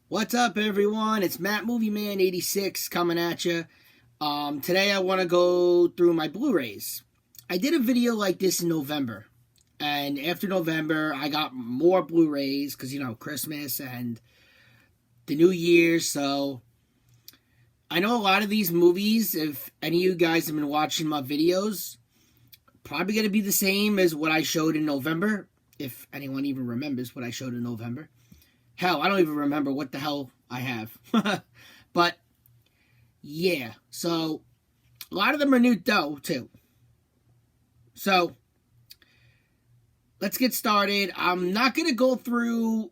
What's up, everyone? It's Matt Movie Man 86 coming at you. Today I want to go through my Blu-rays. I did a video like this in November, and after November I got more Blu-rays because Christmas and the New Year. So I know a lot of these movies, if any of you guys have been watching my videos, probably going to be the same as what I showed in November, if anyone even remembers what I showed in November. Hell, I don't even remember what the hell I have. But, yeah. So, a lot of them are new, though, too. So, let's get started. I'm not going to go through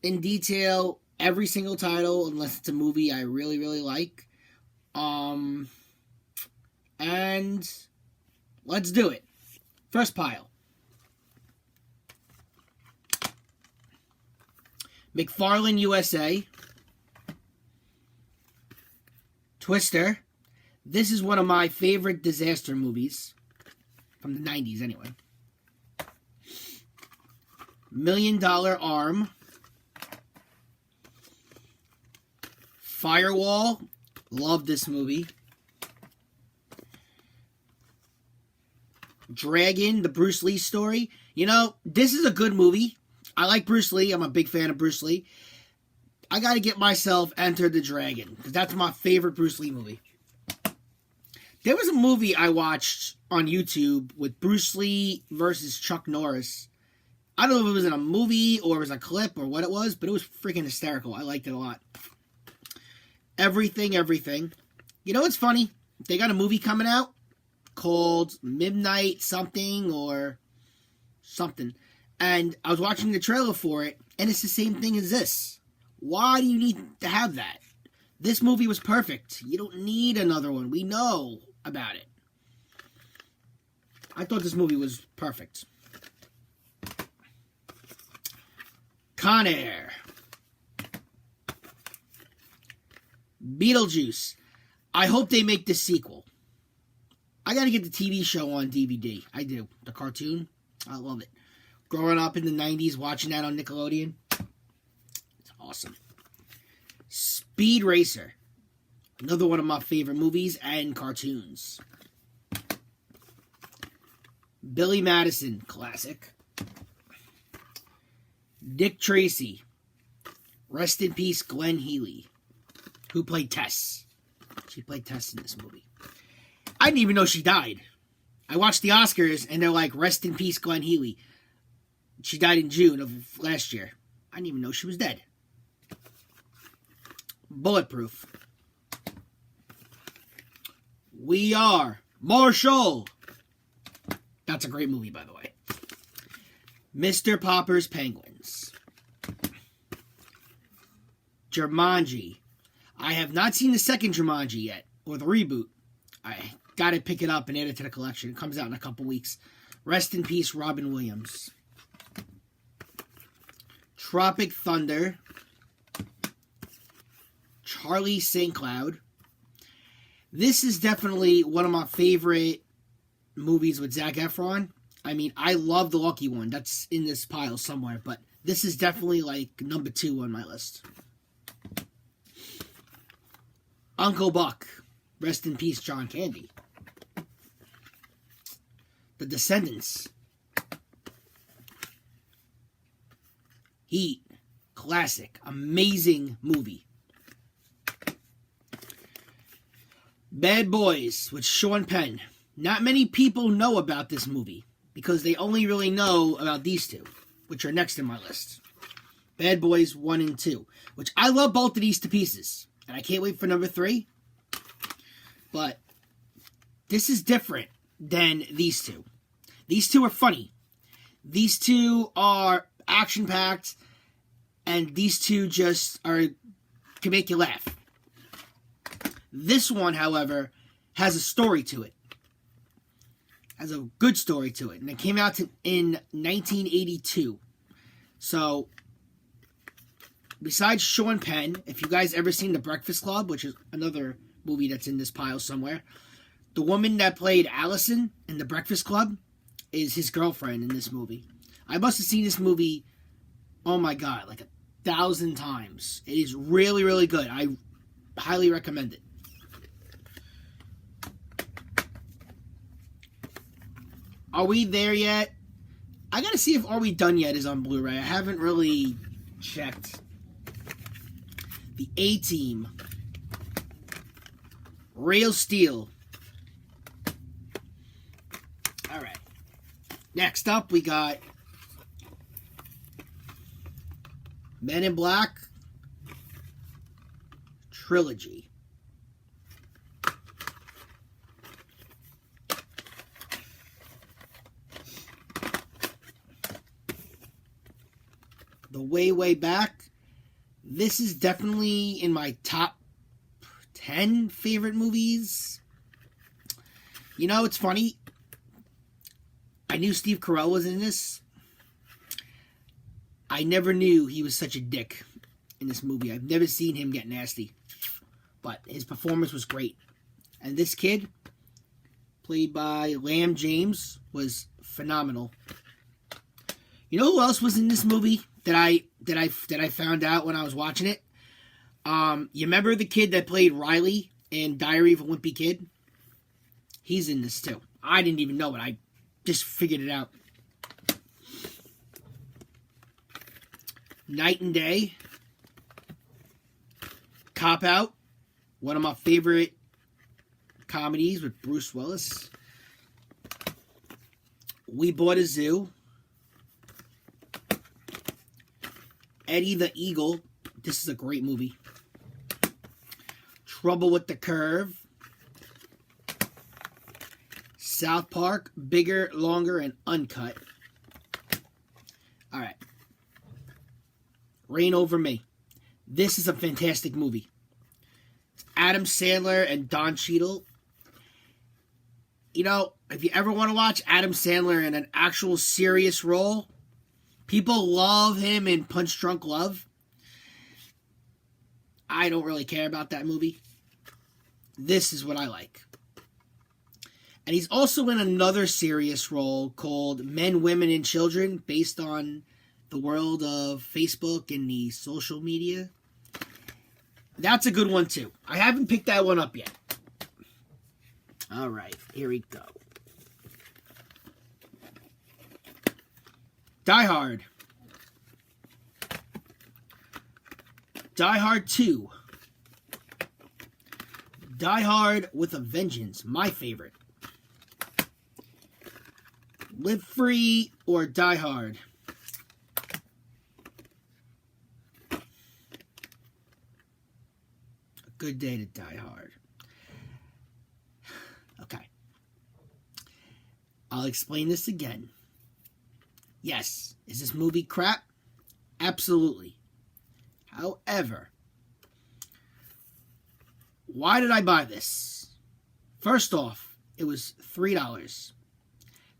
in detail every single title unless it's a movie I really, really like. And let's do it. First pile. McFarlane USA. Twister. This is one of my favorite disaster movies. From the 90s, anyway. $1 Million Arm. Firewall. Love this movie. Dragon, the Bruce Lee story. This is a good movie. I like Bruce Lee. I'm a big fan of Bruce Lee. I got to get myself Enter the Dragon, because that's my favorite Bruce Lee movie. There was a movie I watched on YouTube with Bruce Lee versus Chuck Norris. I don't know if it was in a movie or it was a clip or what it was, but it was freaking hysterical. I liked it a lot. Everything. What's funny? They got a movie coming out called Midnight something or something. And I was watching the trailer for it, and it's the same thing as this. Why do you need to have that? This movie was perfect. You don't need another one. We know about it. I thought this movie was perfect. Con Air. Beetlejuice. I hope they make this sequel. I gotta get the TV show on DVD. I do. The cartoon. I love it. Growing up in the 90s, watching that on Nickelodeon. It's awesome. Speed Racer. Another one of my favorite movies and cartoons. Billy Madison. Classic. Dick Tracy. Rest in peace, Glenn Healy. Who played Tess. She played Tess in this movie. I didn't even know she died. I watched the Oscars and they're like, rest in peace, Glenn Healy. She died in June of last year. I didn't even know she was dead. Bulletproof. We Are Marshall. That's a great movie, by the way. Mr. Popper's Penguins. Jumanji. I have not seen the second Jumanji yet, or the reboot. I gotta pick it up and add it to the collection. It comes out in a couple weeks. Rest in peace, Robin Williams. Tropic Thunder. Charlie St. Cloud. This is definitely one of my favorite movies with Zac Efron. I mean, I love The Lucky One. That's in this pile somewhere, but this is definitely like number 2 on my list. Uncle Buck. Rest in peace, John Candy. The Descendants. Heat. Classic. Amazing movie. Bad Boys with Sean Penn. Not many people know about this movie because they only really know about these two, which are next in my list. Bad Boys 1 and 2, which I love both of these to pieces. And I can't wait for number 3. But this is different than these two. These two are funny. These two are action-packed. And these two just can make you laugh. This one, however, has a story to it. Has a good story to it. And it came out in 1982. So, besides Sean Penn, if you guys ever seen The Breakfast Club, which is another movie that's in this pile somewhere, the woman that played Allison in The Breakfast Club is his girlfriend in this movie. I must have seen this movie, oh my God, like 1,000 times. It is really, really good. I highly recommend it. Are We There Yet? I gotta see if Are We Done Yet is on Blu-ray. I haven't really checked. The A-Team. Real Steel. Alright. Next up, we got Men in Black Trilogy. The Way Back. This is definitely in my top 10 favorite movies. You know, it's funny. I knew Steve Carell was in this. I never knew he was such a dick in this movie. I've never seen him get nasty. But his performance was great. And this kid, played by Lam James, was phenomenal. You know who else was in this movie that I found out when I was watching it? You remember the kid that played Riley in Diary of a Wimpy Kid? He's in this too. I didn't even know it. I just figured it out. Night and Day. Cop Out. One of my favorite comedies with Bruce Willis. We Bought a Zoo. Eddie the Eagle. This is a great movie. Trouble with the Curve. South Park. Bigger, Longer, and Uncut. Alright. Reign Over Me. This is a fantastic movie. It's Adam Sandler and Don Cheadle. You know, if you ever want to watch Adam Sandler in an actual serious role, people love him in Punch Drunk Love. I don't really care about that movie. This is what I like. And he's also in another serious role called Men, Women, and Children, based on the world of Facebook and the social media. That's a good one too. I haven't picked that one up yet. All right, here we go. Die Hard. Die Hard 2. Die Hard with a Vengeance, my favorite. Live Free or Die Hard? A Good Day to Die Hard. Okay. I'll explain this again. Yes, is this movie crap? Absolutely. However, why did I buy this? First off, it was $3.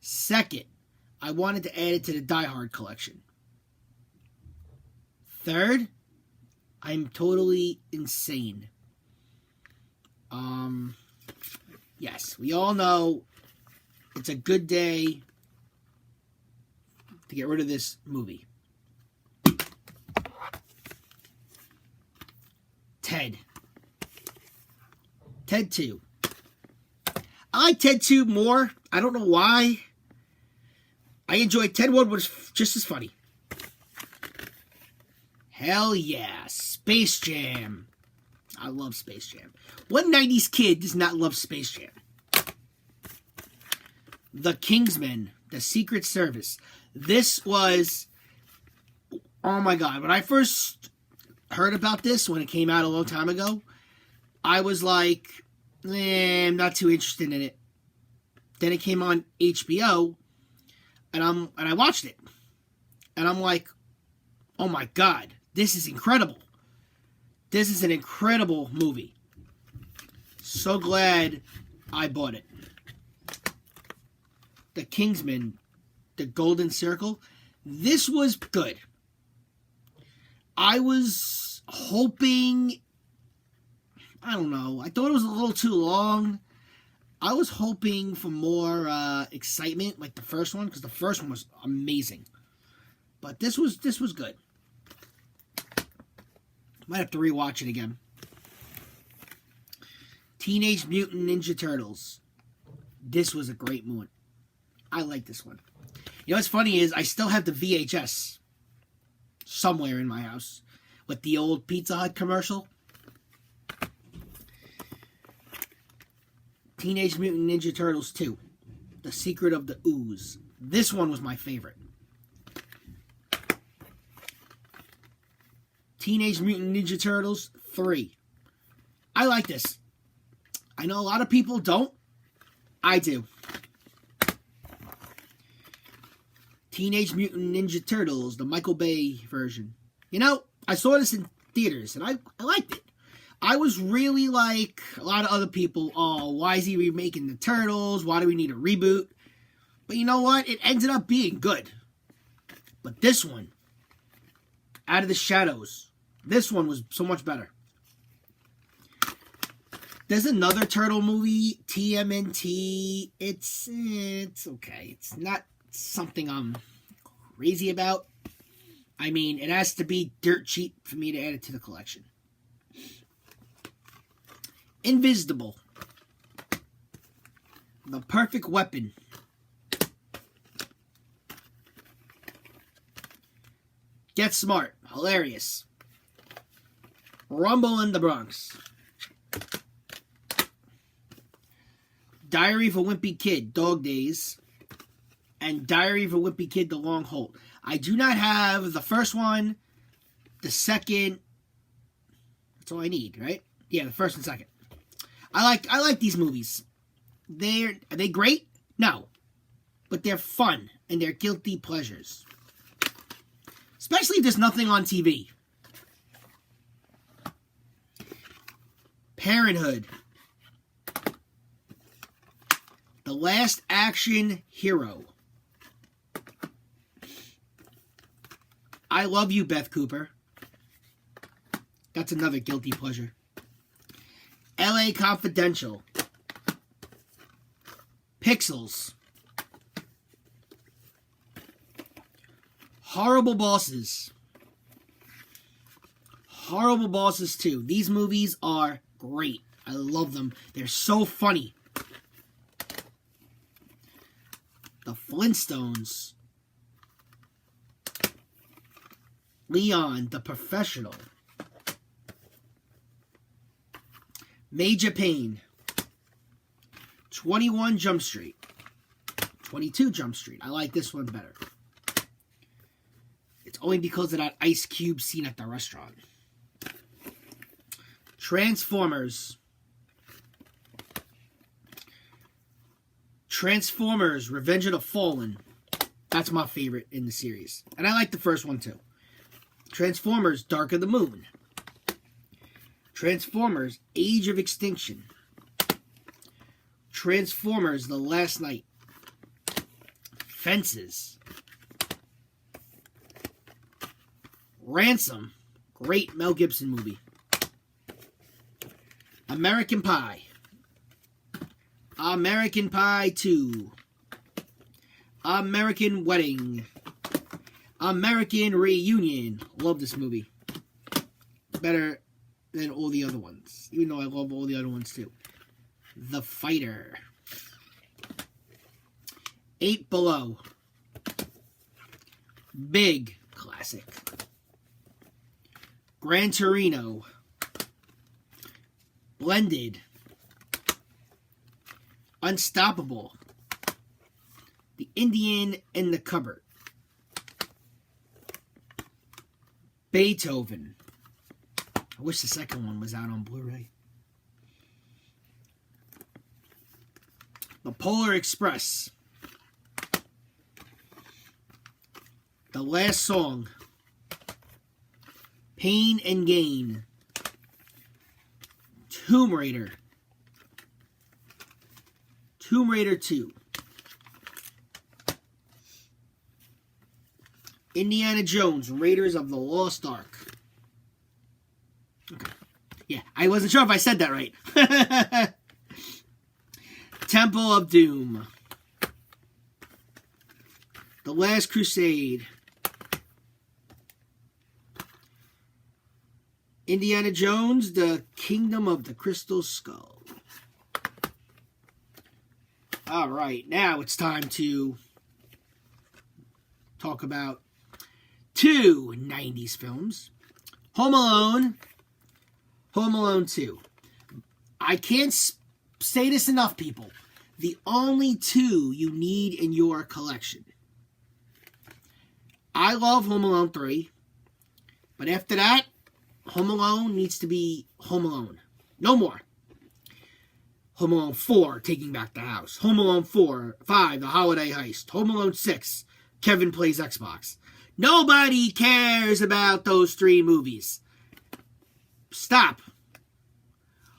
Second, I wanted to add it to the Die Hard collection. Third, I'm totally insane. Yes, we all know it's a good day to get rid of this movie. Ted. Ted 2. I like Ted 2 more. I don't know why. I enjoyed Ted 1 was just as funny. Hell yeah. Space Jam. I love Space Jam. What 90s kid does not love Space Jam? The Kingsman. The Secret Service. This was... Oh my god. When I first heard about this, when it came out a long time ago, I was like, I'm not too interested in it. Then it came on HBO, and I watched it. And I'm like, oh my god, this is incredible. This is an incredible movie. So glad I bought it. The Kingsman, The Golden Circle. This was good. I was hoping... I don't know. I thought it was a little too long. I was hoping for more excitement, like the first one, because the first one was amazing. But this was good. Might have to rewatch it again. Teenage Mutant Ninja Turtles. This was a great movie. I like this one. You know what's funny is I still have the VHS somewhere in my house with the old Pizza Hut commercial. Teenage Mutant Ninja Turtles 2. The Secret of the Ooze. This one was my favorite. Teenage Mutant Ninja Turtles 3. I like this. I know a lot of people don't. I do. Teenage Mutant Ninja Turtles, the Michael Bay version. You know, I saw this in theaters, and I liked it. I was really like a lot of other people, oh, why is he remaking the Turtles? Why do we need a reboot? But you know what? It ended up being good. But this one, Out of the Shadows, this one was so much better. There's another turtle movie, TMNT. It's okay. It's not something I'm crazy about. I mean, it has to be dirt cheap for me to add it to the collection. Invisible. The Perfect Weapon. Get Smart. Hilarious. Rumble in the Bronx. Diary of a Wimpy Kid, Dog Days. And Diary of a Wimpy Kid, The Long Hold. I do not have the first one, the second. That's all I need, right? Yeah, the first and second. I like these movies. Are they great? No. But they're fun, and they're guilty pleasures. Especially if there's nothing on TV. Parenthood. The Last Action Hero. I Love You, Beth Cooper. That's another guilty pleasure. LA Confidential. Pixels. Horrible Bosses. Horrible Bosses 2. These movies are great. I love them. They're so funny. The Flintstones. Leon, the Professional. Major Payne. 21 Jump Street. 22 Jump Street. I like this one better. It's only because of that Ice Cube scene at the restaurant. Transformers. Transformers, Revenge of the Fallen. That's my favorite in the series. And I like the first one too. Transformers, Dark of the Moon. Transformers, Age of Extinction. Transformers, The Last Night. Fences. Ransom. Great Mel Gibson movie. American Pie. American Pie 2. American Wedding. American Reunion. Love this movie. Better than all the other ones. Even though I love all the other ones too. The Fighter. 8 Below. Big. Classic. Gran Torino. Blended. Unstoppable. The Indian in the Cupboard. Beethoven. I wish the second one was out on Blu-ray. The Polar Express. The Last Song. Pain and Gain. Tomb Raider. Tomb Raider 2. Indiana Jones, Raiders of the Lost Ark. Okay. Yeah, I wasn't sure if I said that right. Temple of Doom. The Last Crusade. Indiana Jones, The Kingdom of the Crystal Skull. All right, now it's time to talk about two 90s films. Home Alone, Home Alone 2. I can't say this enough, people. The only two you need in your collection. I love Home Alone 3, but after that, Home Alone needs to be Home Alone. No more. Home Alone 4, Taking Back the House. Home Alone 5, The Holiday Heist. Home Alone 6, Kevin Plays Xbox. Nobody cares about those three movies. Stop.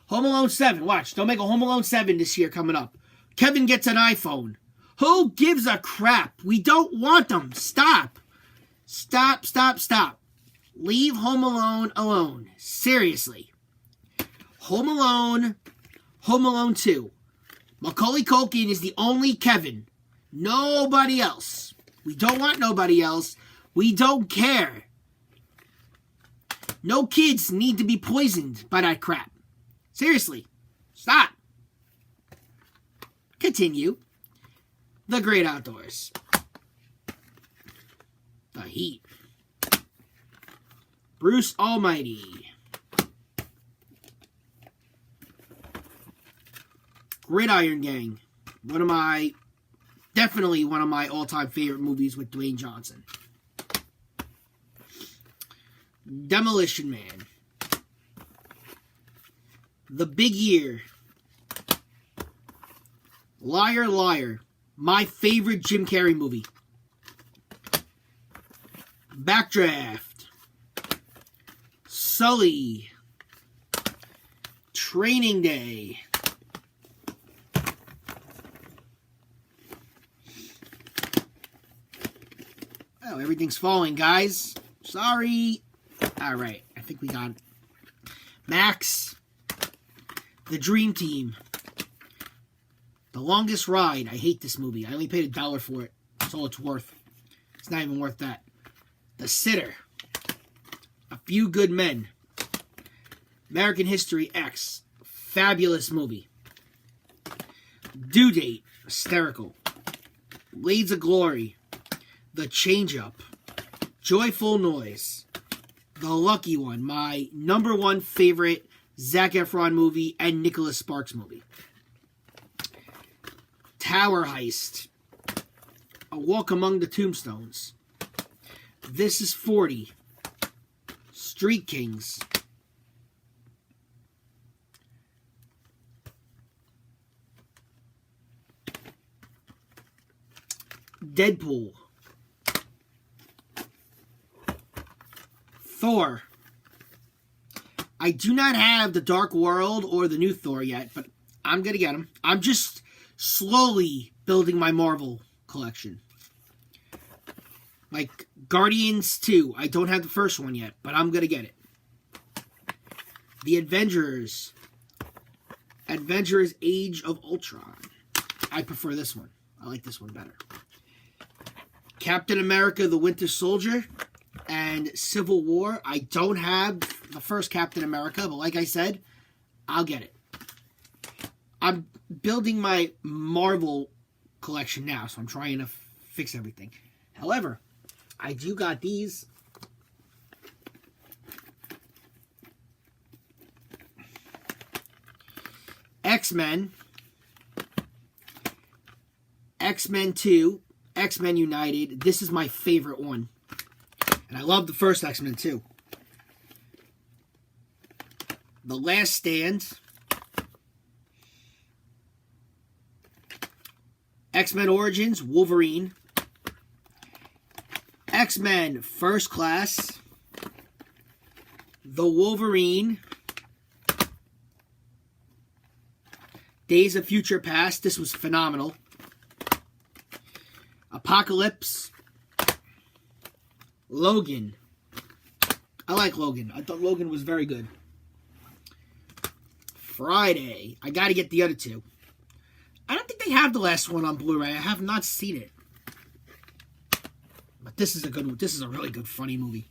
Home Alone 7, watch. Don't make a Home Alone 7 this year coming up. Kevin gets an iPhone. Who gives a crap? We don't want them. Stop. Stop, stop, stop. Leave Home Alone alone. Seriously. Home Alone 2. Macaulay Culkin is the only Kevin. Nobody else. We don't want nobody else. We don't care. No kids need to be poisoned by that crap. Seriously. Stop. Continue. The Great Outdoors. The Heat. Bruce Almighty. Gridiron Gang. Definitely one of my all-time favorite movies with Dwayne Johnson. Demolition Man. The Big Year. Liar, Liar. My favorite Jim Carrey movie. Backdraft. Sully. Training Day. Oh, everything's falling, guys. Sorry. All right, I think we got it. Max. The Dream Team. The Longest Ride. I hate this movie. I only paid $1 for it. That's all it's worth. It's not even worth that. The Sitter. A Few Good Men. American History X. Fabulous movie. Due Date. Hysterical. Blades of Glory. The Change-Up. Joyful Noise. The Lucky One. My #1 favorite Zac Efron movie and Nicholas Sparks movie. Tower Heist. A Walk Among the Tombstones. This is 40. Street Kings. Deadpool. Thor. I do not have the Dark World or the new Thor yet, but I'm going to get them. I'm just slowly building my Marvel collection. Like Guardians 2. I don't have the first one yet, but I'm going to get it. The Avengers. Avengers Age of Ultron. I prefer this one. I like this one better. Captain America the Winter Soldier and Civil War. I don't have the first Captain America, but like I said, I'll get it. I'm building my Marvel collection now, so I'm trying to fix everything. However, I do got these. X-Men. X-Men 2. X-Men United. This is my favorite one. And I love the first X-Men too. The Last Stand. X-Men Origins, Wolverine. X-Men First Class. The Wolverine. Days of Future Past. This was phenomenal. Apocalypse. Logan. I like Logan. I thought Logan was very good. Friday. I gotta get the other two. I don't think they have the last one on Blu-ray. I have not seen it. But this is a good one. This is a really good, funny movie.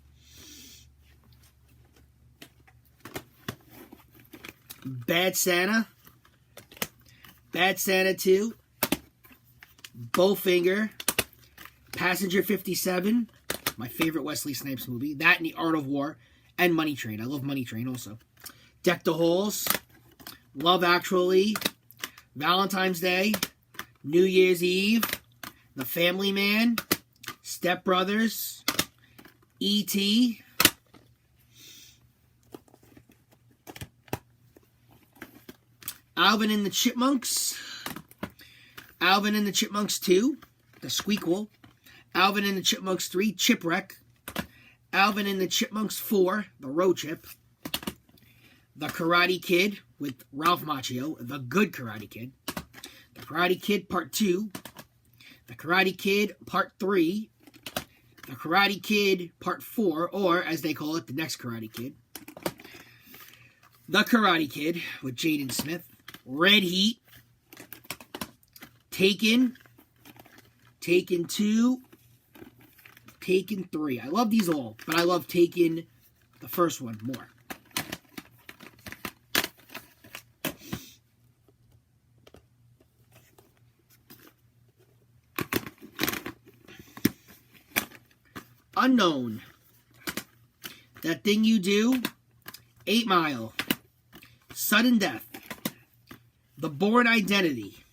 Bad Santa, Bad Santa 2, Bowfinger, Passenger 57, my favorite Wesley Snipes movie, that and The Art of War, and Money Train. I love Money Train also. Deck the Halls, Love Actually, Valentine's Day, New Year's Eve, The Family Man, Step Brothers, E.T., Alvin and the Chipmunks, Alvin and the Chipmunks 2, The Squeakquel, Alvin and the Chipmunks 3, Chipwreck, Alvin and the Chipmunks 4, The Road Trip, The Karate Kid with Ralph Macchio, The Good Karate Kid, The Karate Kid Part 2, The Karate Kid Part 3, The Karate Kid Part 4, or as they call it, The Next Karate Kid, The Karate Kid with Jaden Smith, Red Heat, Taken, Taken 2, Taken 3. I love these all, but I love Taken, the first one, more. Unknown, That Thing You Do, 8 Mile, Sudden Death, The Bourne Identity,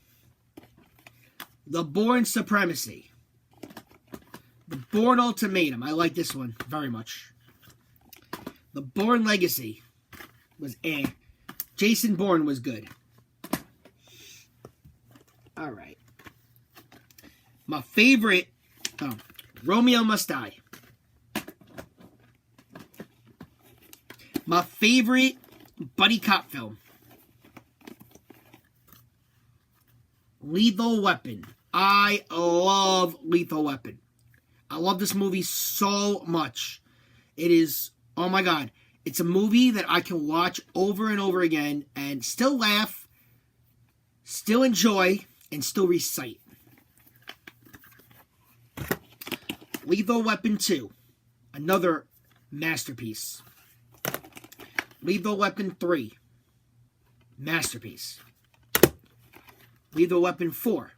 The Bourne Supremacy, The Bourne Ultimatum. I like this one very much. The Bourne Legacy was Jason Bourne was good. All right. My favorite, Romeo Must Die. My favorite buddy cop film, Lethal Weapon. I love Lethal Weapon. I love this movie so much. It is, oh my God, it's a movie that I can watch over and over again and still laugh, still enjoy, and still recite. Lethal Weapon 2, another masterpiece. Lethal Weapon 3, masterpiece. Lethal Weapon 4.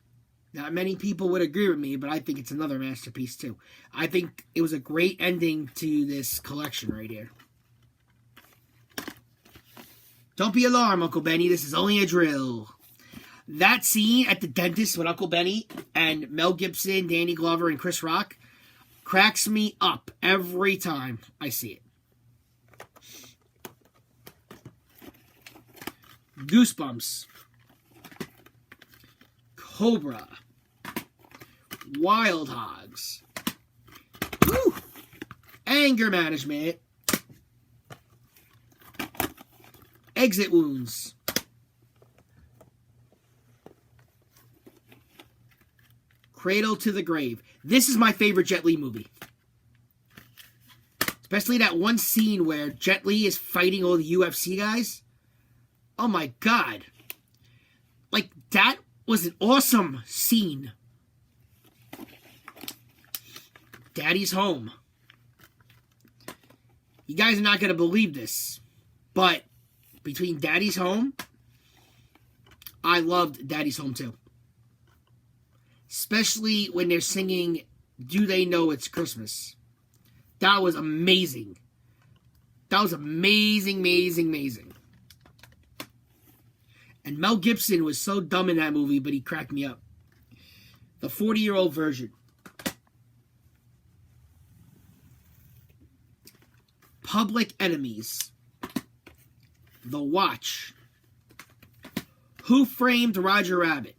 Not many people would agree with me, but I think it's another masterpiece too. I think it was a great ending to this collection right here. Don't be alarmed, Uncle Benny. This is only a drill. That scene at the dentist with Uncle Benny and Mel Gibson, Danny Glover, and Chris Rock cracks me up every time I see it. Goosebumps, Cobra, Wild Hogs, Woo! Anger Management, Exit Wounds, Cradle to the Grave. This is my favorite Jet Li movie. Especially that one scene where Jet Li is fighting all the UFC guys. Oh my God. Like, that was an awesome scene. Daddy's Home. You guys are not going to believe this, but between Daddy's Home, I loved Daddy's Home too. Especially when they're singing Do They Know It's Christmas. That was amazing. That was amazing, amazing, amazing. And Mel Gibson was so dumb in that movie, but he cracked me up. The 40-year-old version. Public Enemies. The Watch. Who Framed Roger Rabbit?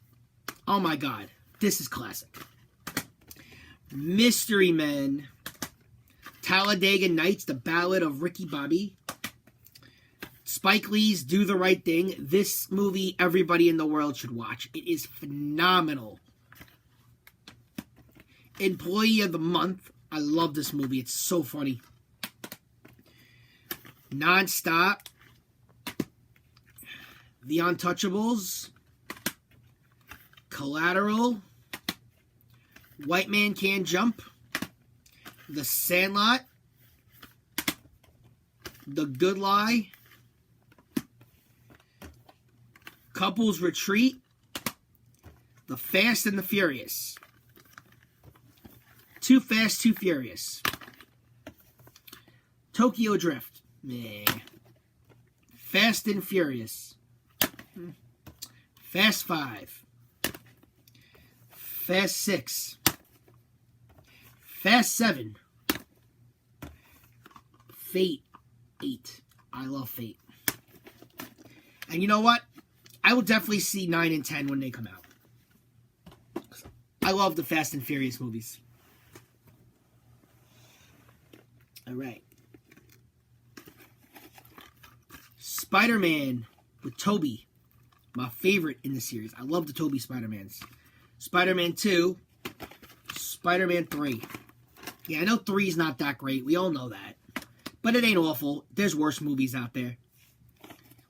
Oh my God. This is classic. Mystery Men. Talladega Nights, The Ballad of Ricky Bobby. Spike Lee's Do the Right Thing. This movie, everybody in the world should watch. It is phenomenal. Employee of the Month. I love this movie. It's so funny. Nonstop. The Untouchables. Collateral. White Man Can't Jump. The Sandlot. The Good Lie. Couples Retreat, The Fast and the Furious, Too Fast, Too Furious, Tokyo Drift, meh. Fast and Furious, Fast 5, Fast 6, Fast 7, Fate 8. I love Fate. And you know what? I will definitely see 9 and 10 when they come out. I love the Fast and Furious movies. All right. Spider-Man with Tobey. My favorite in the series. I love the Tobey Spider-Mans. Spider-Man 2. Spider-Man 3. Yeah, I know 3 is not that great. We all know that. But it ain't awful. There's worse movies out there.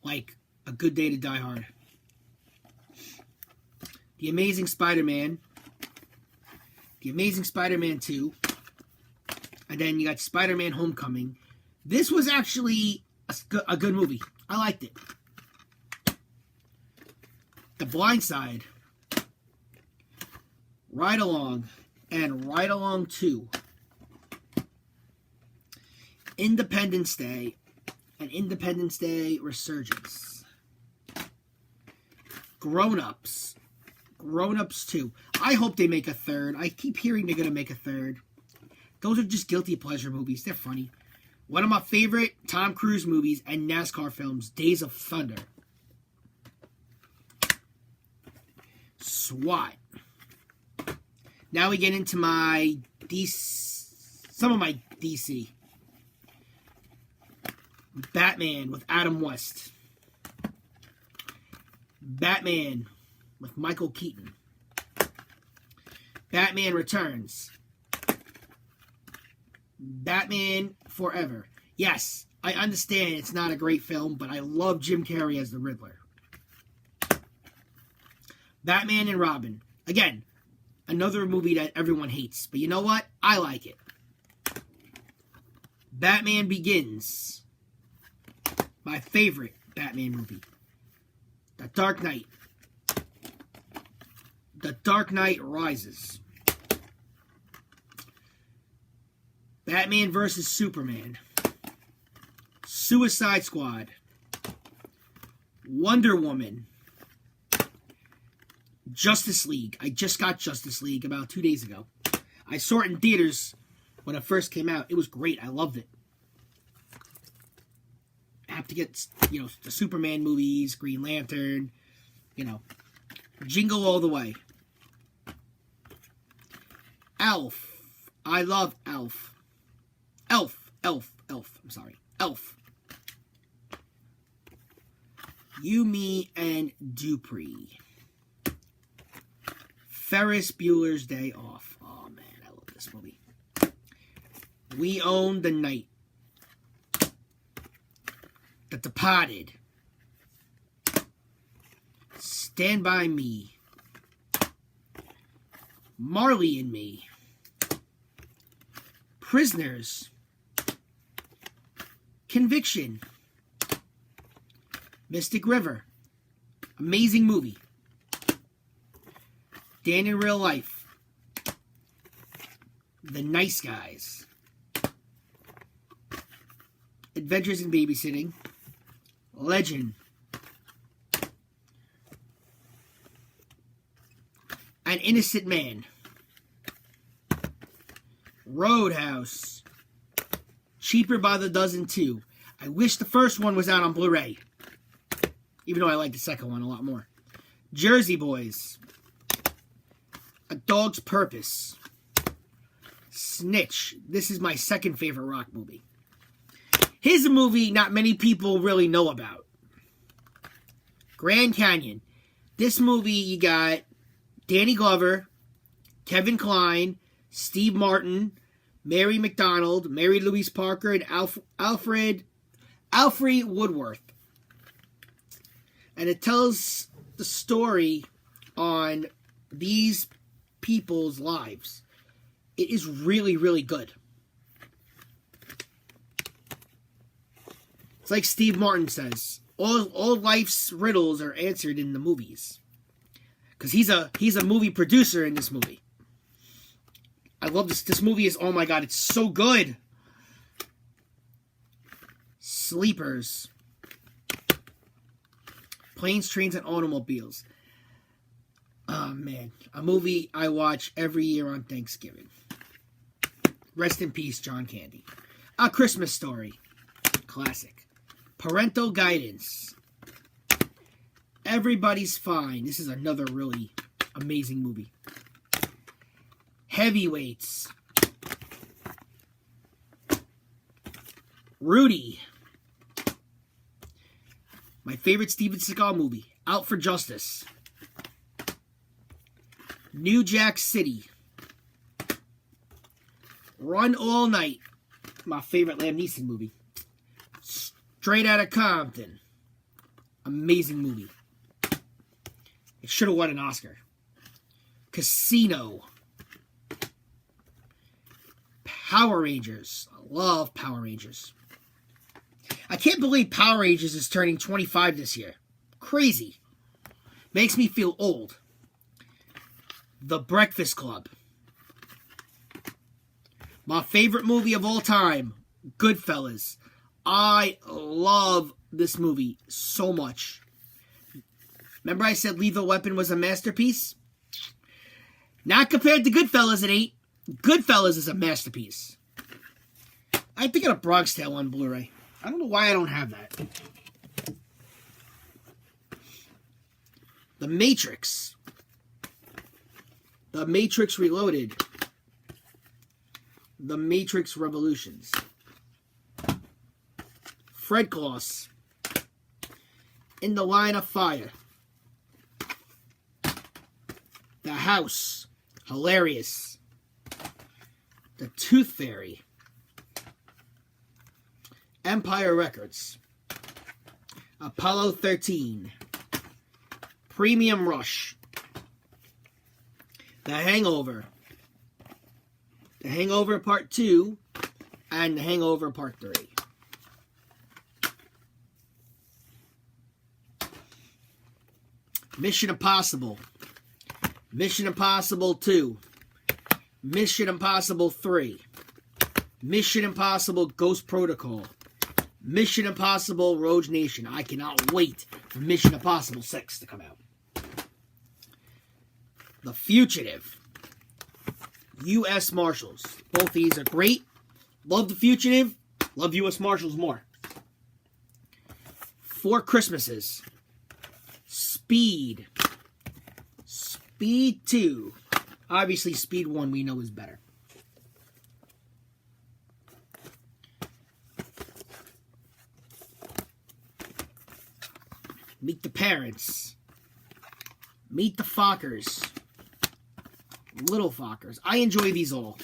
Like A Good Day to Die Hard. The Amazing Spider-Man. The Amazing Spider-Man 2. And then you got Spider-Man Homecoming. This was actually a good movie. I liked it. The Blind Side. Ride Along. And Ride Along 2. Independence Day and Independence Day Resurgence. Grown Ups 2. I hope they make a third. I keep hearing they're going to make a third. Those are just guilty pleasure movies. They're funny. One of my favorite Tom Cruise movies and NASCAR films, Days of Thunder. SWAT. Now we get into my some of my DC. Batman with Adam West. Batman with Michael Keaton. Batman Returns. Batman Forever. Yes, I understand it's not a great film, but I love Jim Carrey as the Riddler. Batman and Robin. Again, another movie that everyone hates, but you know what? I like it. Batman Begins. My favorite Batman movie. The Dark Knight. The Dark Knight Rises. Batman vs. Superman. Suicide Squad. Wonder Woman. Justice League. I just got Justice League about 2 days ago. I saw it in theaters when it first came out. It was great. I loved it. I have to get, the Superman movies, Green Lantern, Jingle All the Way. Elf. I love Elf. Elf. I'm sorry. Elf. You, Me, and Dupree. Ferris Bueller's Day Off. Oh, man, I love this movie. We Own the Night. The Departed. Stand By Me. Marley and Me. Prisoners. Conviction. Mystic River. Amazing movie. Dan in Real Life. The Nice Guys. Adventures in Babysitting. Legend. An Innocent Man. Roadhouse. Cheaper by the Dozen 2. I wish the first one was out on Blu-ray. Even though I like the second one a lot more. Jersey Boys. A Dog's Purpose. Snitch. This is my second favorite rock movie. Here's a movie not many people really know about. Grand Canyon. This movie, you got Danny Glover, Kevin Kline, Steve Martin, Mary McDonald, Mary Louise Parker, and Alfred Woodworth. And it tells the story on these people's lives. It is really, really good. It's like Steve Martin says, All life's riddles are answered in the movies. Because he's a movie producer in this movie. I love this. This movie is, oh my god, it's so good. Sleepers. Planes, Trains, and Automobiles. Oh man, a movie I watch every year on Thanksgiving. Rest in peace, John Candy. A Christmas Story. Classic. Parental Guidance. Everybody's Fine. This is another really amazing movie. Heavyweights. Rudy. My favorite Steven Seagal movie. Out for Justice. New Jack City. Run All Night. My favorite Liam Neeson movie. Straight Outta Compton. Amazing movie. It should have won an Oscar. Casino. Power Rangers. I love Power Rangers. I can't believe Power Rangers is turning 25 this year. Crazy. Makes me feel old. The Breakfast Club. My favorite movie of all time, Goodfellas. I love this movie so much. Remember I said Lethal Weapon was a masterpiece? Not compared to Goodfellas, it ain't. Goodfellas is a masterpiece. I think of Bronx Tale on Blu-ray. I don't know why I don't have that. The Matrix. The Matrix Reloaded. The Matrix Revolutions. Fred Claus. In the Line of Fire. The House. Hilarious. The Tooth Fairy. Empire Records. Apollo 13. Premium Rush. The Hangover. The Hangover Part 2 and The Hangover Part 3. Mission Impossible. Mission Impossible 2. Mission Impossible 3. Mission Impossible Ghost Protocol. Mission Impossible Rogue Nation. I cannot wait for Mission Impossible 6 to come out. The Fugitive. U.S. Marshals. Both these are great. Love The Fugitive. Love U.S. Marshals more. Four Christmases. Speed. Speed 2. Obviously, Speed 1 we know is better. Meet the Parents. Meet the Fockers. Little Fockers. I enjoy these all.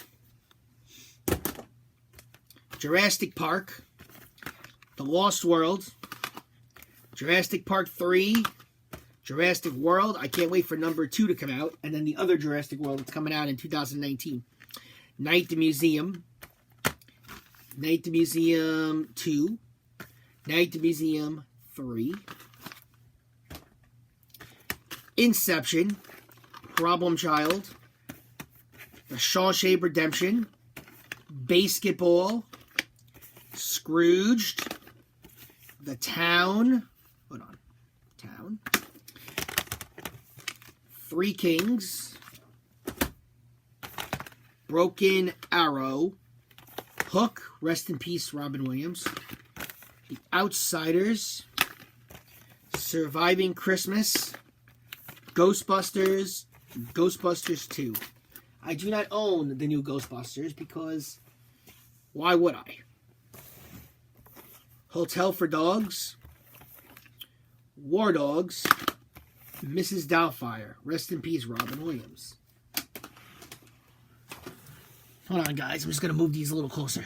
Jurassic Park. The Lost World. Jurassic Park 3. Jurassic World. I can't wait for number 2 to come out. And then the other Jurassic World that's coming out in 2019. Night at the Museum. Night at the Museum 2. Night at the Museum 3. Inception. Problem Child. The Shawshank Redemption. Basketball. Scrooged. The Town. Hold on. Town. Three Kings. Broken Arrow. Hook. Rest in peace, Robin Williams. The Outsiders. Surviving Christmas. Ghostbusters. Ghostbusters 2. I do not own the new Ghostbusters because why would I? Hotel for Dogs. War Dogs. Mrs. Doubtfire. Rest in peace, Robin Williams. Hold on, guys. I'm just going to move these a little closer.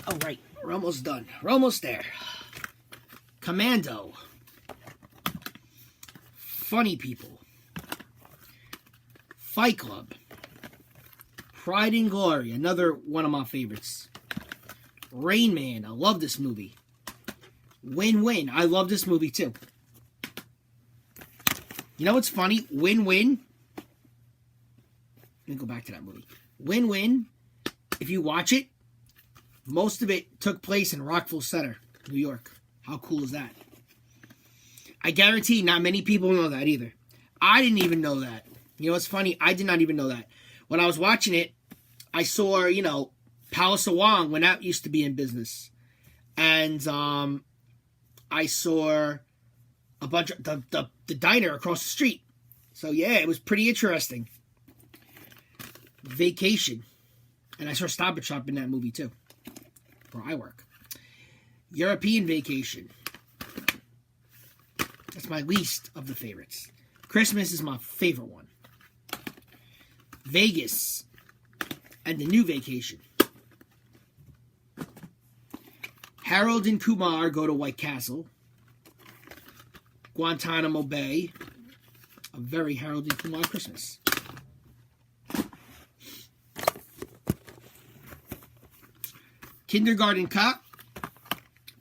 All right. We're almost done. We're almost there. Commando. Funny People, Fight Club, Pride and Glory, another one of my favorites. Rain Man, I love this movie. Win-Win, I love this movie too. You know what's funny? Win-Win. Let me go back to that movie. Win-Win, if you watch it, most of it took place in Rockville Center, New York. How cool is that? I guarantee not many people know that either. I didn't even know that. You know what's funny? I did not even know that. When I was watching it, I saw, Palace of Wong when that used to be in business. And I saw a bunch of the diner across the street. So yeah, it was pretty interesting. Vacation. And I saw Stop and Shop in that movie too, where I work. European Vacation. That's my least of the favorites. Christmas is my favorite one. Vegas. And The New Vacation. Harold and Kumar Go to White Castle. Guantanamo Bay. A very Harold and Kumar Christmas. Kindergarten Cop.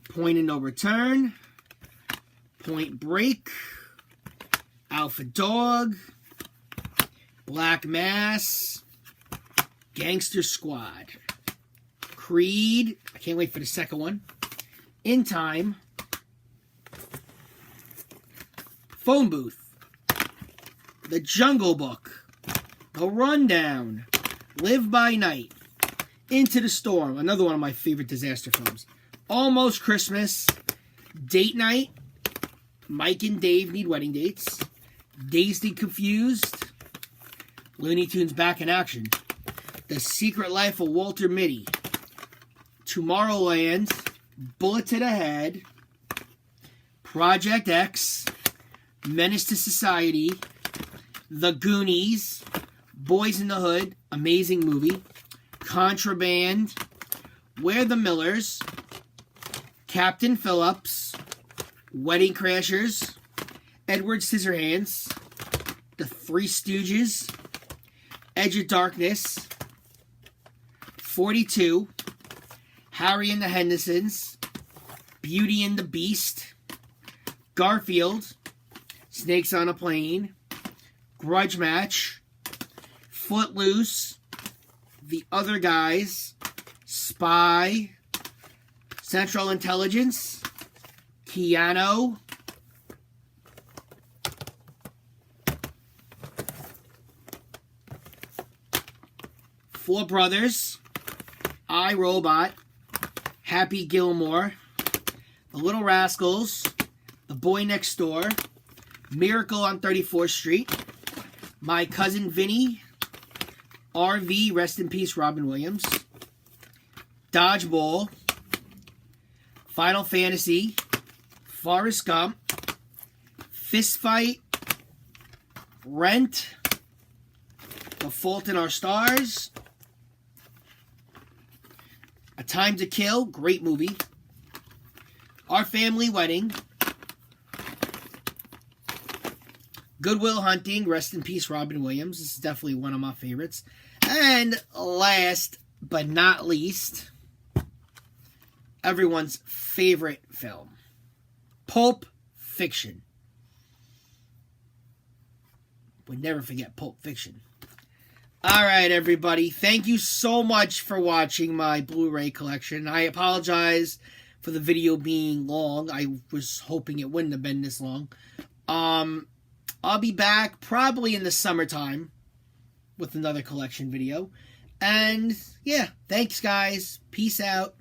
Point of No Return. Point Break. Alpha Dog. Black Mass. Gangster Squad. Creed. I can't wait for the second one. In Time. Phone Booth. The Jungle Book. The Rundown. Live by Night. Into the Storm. Another one of my favorite disaster films. Almost Christmas. Date Night. Mike and Dave Need Wedding Dates. Dazed and Confused. Looney Tunes Back in Action. The Secret Life of Walter Mitty. Tomorrowland. Bullet to the Head. Project X. Menace to Society. The Goonies. Boys in the Hood. Amazing movie. Contraband. We're the Millers. Captain Phillips. Wedding Crashers. Edward Scissorhands. The Three Stooges. Edge of Darkness. 42. Harry and the Hendersons. Beauty and the Beast. Garfield. Snakes on a Plane. Grudge Match. Footloose. The Other Guys. Spy. Central Intelligence. Keanu. Four Brothers. I, Robot. Happy Gilmore. The Little Rascals. The Boy Next Door. Miracle on 34th Street. My Cousin Vinny. RV, rest in peace, Robin Williams. Dodgeball. Final Fantasy. Forrest Gump. Fist Fight. Rent. The Fault in Our Stars. A Time to Kill, great movie. Our Family Wedding. Good Will Hunting, rest in peace, Robin Williams. This is definitely one of my favorites. And last but not least, everyone's favorite film, Pulp Fiction. Would never forget Pulp Fiction. All right, everybody. Thank you so much for watching my Blu-ray collection. I apologize for the video being long. I was hoping it wouldn't have been this long. I'll be back probably in the summertime with another collection video. And yeah, thanks guys. Peace out.